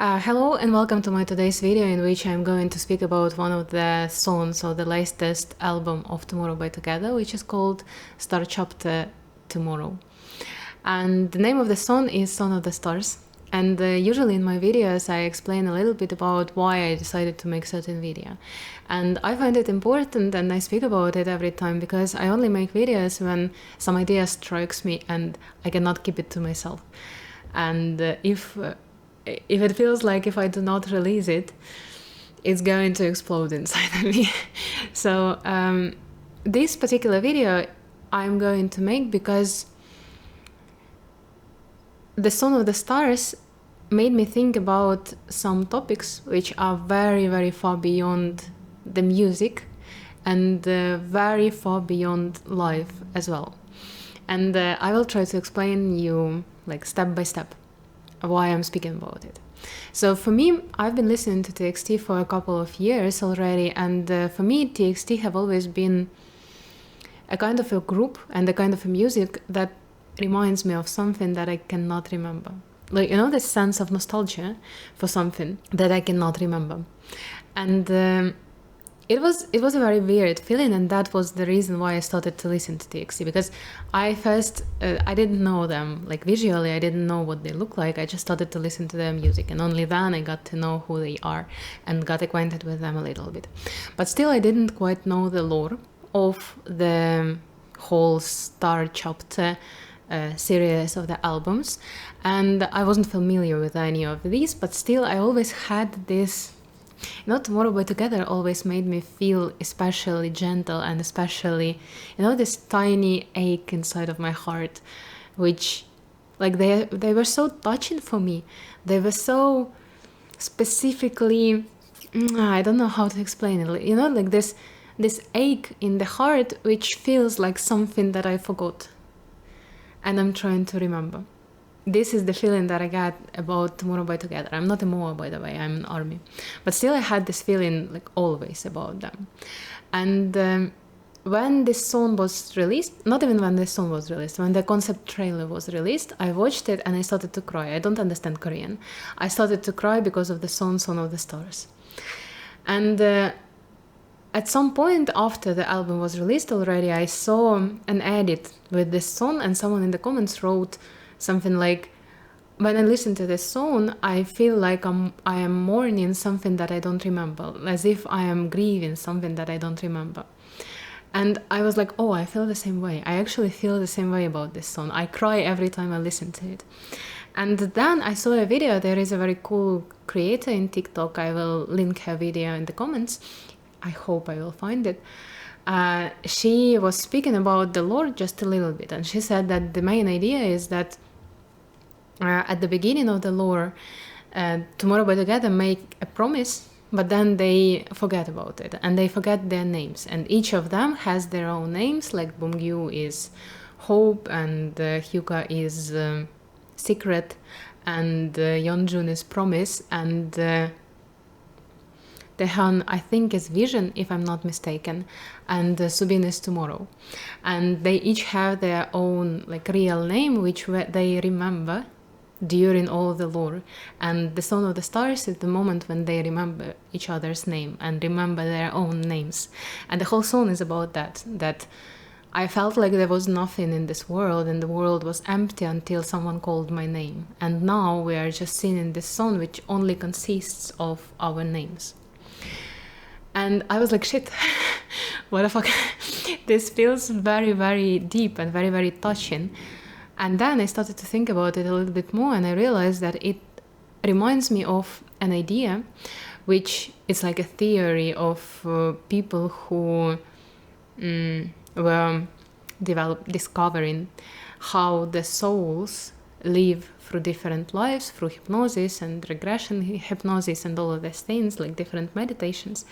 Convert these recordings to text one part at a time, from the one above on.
Hello and welcome to my today's video, in which I'm going to speak about one of the songs of the latest album of Tomorrow by Together, which is called Star Chapter Tomorrow. And the name of the song is Song of the Stars. And usually in my videos I explain a little bit about why I decided to make certain video. And I find it important and I speak about it every time because I only make videos when some idea strikes me and I cannot keep it to myself. And if it feels like if I do not release it, it's going to explode inside of me. So this particular video I'm going to make because the Song of the Stars made me think about some topics which are very, very far beyond the music and very far beyond life as well. And I will try to explain you like step by step why I'm speaking about it. So for me, I've been listening to TxT for a couple of years already, and for me, TxT have always been a kind of a group and a kind of a music that reminds me of something that I cannot remember. Like, you know, this sense of nostalgia for something that I cannot remember. And it was a very weird feeling, and that was the reason why I started to listen to TxT, because I didn't know them, like visually, I didn't know what they look like. I just started to listen to their music, and only then I got to know who they are and got acquainted with them a little bit. But still, I didn't quite know the lore of the whole Star Chapter series of the albums, and I wasn't familiar with any of these, but still I always had this, you know, Tomorrow by Together always made me feel especially gentle and especially, you know, this tiny ache inside of my heart, which, like, they were so touching for me. They were so specifically, I don't know how to explain it, you know, like this ache in the heart which feels like something that I forgot and I'm trying to remember. This is the feeling that I got about Tomorrow by Together. I'm not a Moa, by the way, I'm an army. But still I had this feeling like always about them. And when this song was released, not even when this song was released, when the concept trailer was released, I watched it and I started to cry. I don't understand Korean. I started to cry because of the song of the Stars. And at some point after the album was released already, I saw an edit with this song, and someone in the comments wrote something like, when I listen to this song, I feel like I am mourning something that I don't remember, as if I am grieving something that I don't remember. And I was like, oh, I feel the same way. I actually feel the same way about this song. I cry every time I listen to it. And then I saw a video. There is a very cool creator in TikTok. I will link her video in the comments. I hope I will find it. She was speaking about the lore just a little bit, and she said that the main idea is that at the beginning of the lore, Tomorrow by Together make a promise, but then they forget about it, and they forget their names, and each of them has their own names, like Bumgyu is Hope, and Hyuga is Secret, and Yeonjun is Promise, and Daehan, I think, is Vision, if I'm not mistaken, and Subin is Tomorrow. And they each have their own like real name, which they remember during all the lore. And the Song of the Stars is the moment when they remember each other's name and remember their own names. And the whole song is about that I felt like there was nothing in this world, and the world was empty until someone called my name. And now we are just singing this song, which only consists of our names. And I was like, shit, what the fuck? This feels very, very deep and very, very touching. And then I started to think about it a little bit more, and I realized that it reminds me of an idea, which is like a theory of people who were discovering how the souls live through different lives, through hypnosis and regression hypnosis and all of these things, like different meditations.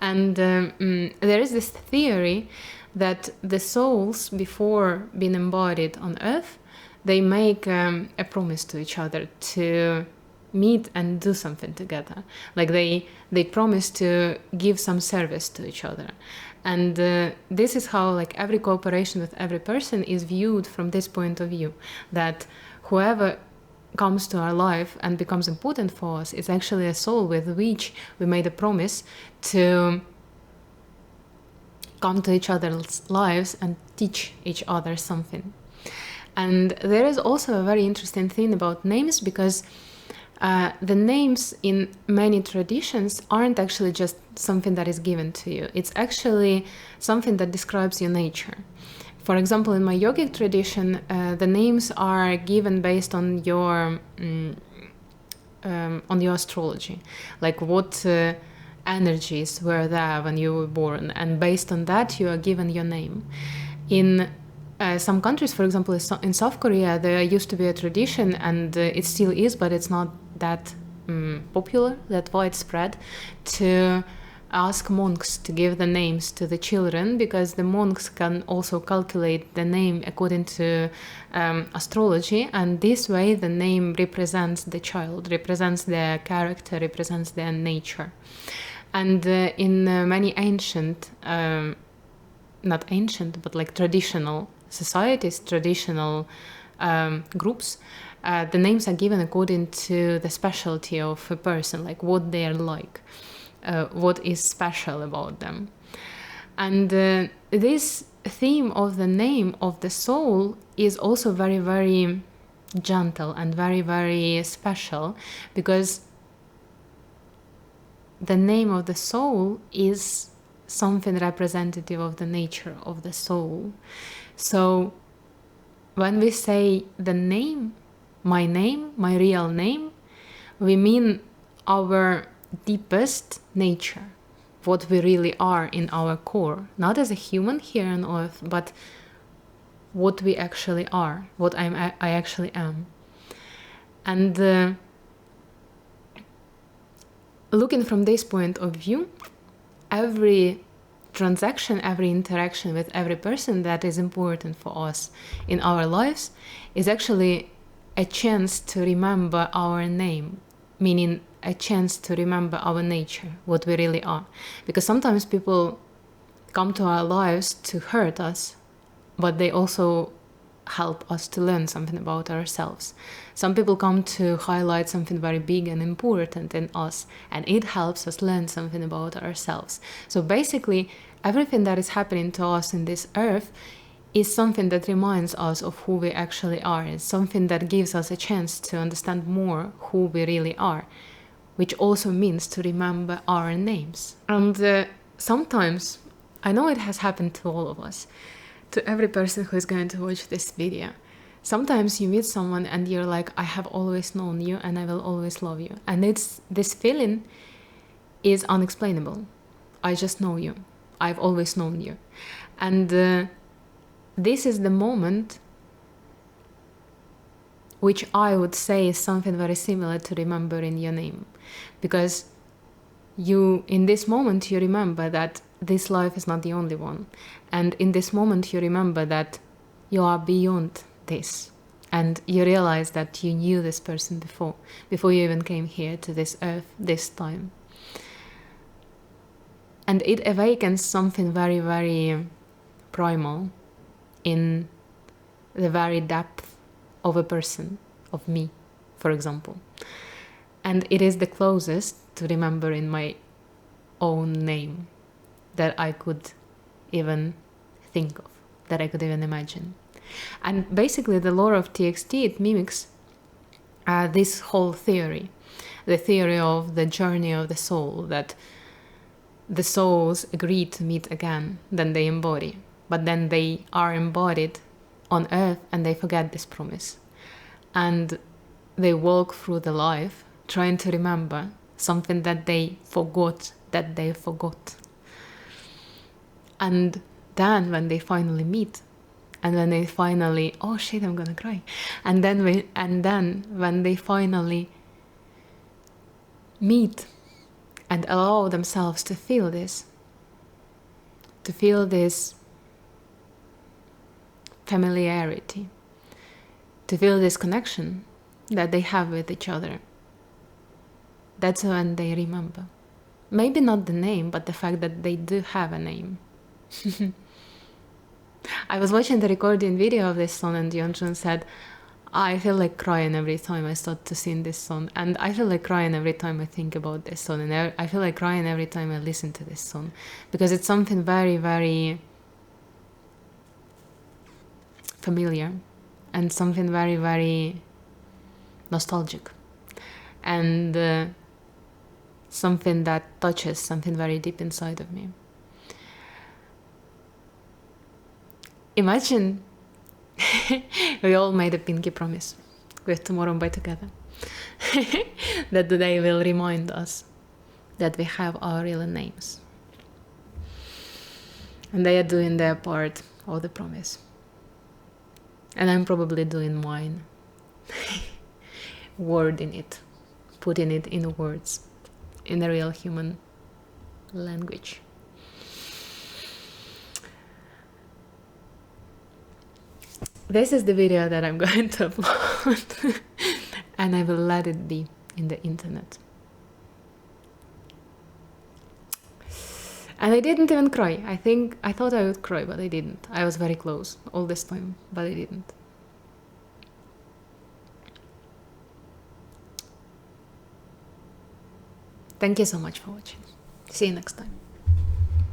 And there is this theory that the souls, before being embodied on Earth, they make a promise to each other to meet and do something together. Like they promise to give some service to each other. And this is how like every cooperation with every person is viewed from this point of view, that whoever comes to our life and becomes important for us is actually a soul with which we made a promise to come to each other's lives and teach each other something. And there is also a very interesting thing about names, because the names in many traditions aren't actually just something that is given to you. It's actually something that describes your nature. For example, in my yogic tradition, the names are given based on your astrology, like what energies were there when you were born, and based on that you are given your name. In some countries, for example, in South Korea, there used to be a tradition, and it still is, but it's not that popular, that widespread, to ask monks to give the names to the children, because the monks can also calculate the name according to astrology, and this way the name represents the child, represents their character, represents their nature. And in many ancient, not ancient, but like traditional societies, traditional groups, the names are given according to the specialty of a person, like what they are like. What is special about them. And this theme of the name of the soul is also very, very gentle and very, very special, because the name of the soul is something representative of the nature of the soul. So when we say the name, my real name, we mean our deepest nature, what we really are in our core, not as a human here on earth, but what we actually are, what I actually am. And looking from this point of view, every transaction, every interaction with every person that is important for us in our lives is actually a chance to remember our name, meaning a chance to remember our nature, what we really are. Because sometimes people come to our lives to hurt us, but they also help us to learn something about ourselves. Some people come to highlight something very big and important in us, and it helps us learn something about ourselves. So basically, everything that is happening to us in this earth is something that reminds us of who we actually are. It's something that gives us a chance to understand more who we really are, which also means to remember our names. And sometimes, I know it has happened to all of us, to every person who is going to watch this video. Sometimes you meet someone and you're like, I have always known you and I will always love you. And this feeling is unexplainable. I just know you. I've always known you. And this is the moment which I would say is something very similar to remembering your name. Because in this moment, you remember that this life is not the only one. And in this moment, you remember that you are beyond this. And you realize that you knew this person before you even came here to this earth, this time. And it awakens something very, very primal in the very depth of a person, of me, for example. And it is the closest to remembering my own name that I could even think of, that I could even imagine. And basically the lore of TxT, it mimics this whole theory, the theory of the journey of the soul, that the souls agree to meet again, then they embody. But then they are embodied on earth and they forget this promise. And they walk through the life trying to remember something that they forgot that they forgot. And then when they finally meet, and when they finally, oh shit, I'm gonna cry. And then when they finally meet and allow themselves to feel this familiarity, to feel this connection that they have with each other, that's when they remember. Maybe not the name, but the fact that they do have a name. I was watching the recording video of this song and Yeonjun said, I feel like crying every time I start to sing this song, and I feel like crying every time I think about this song, and I feel like crying every time I listen to this song, because it's something very, very familiar and something very, very nostalgic, and something that touches something very deep inside of me. Imagine we all made a pinky promise with Tomorrow by Together that the day will remind us that we have our real names, and they are doing their part of the promise, and I'm probably doing mine. Wording it, putting it in words, in a real human language. This is the video that I'm going to upload, and I will let it be in the internet. And I didn't even cry. I thought I would cry, but I didn't. I was very close all this time, but I didn't. Thank you so much for watching. See you next time.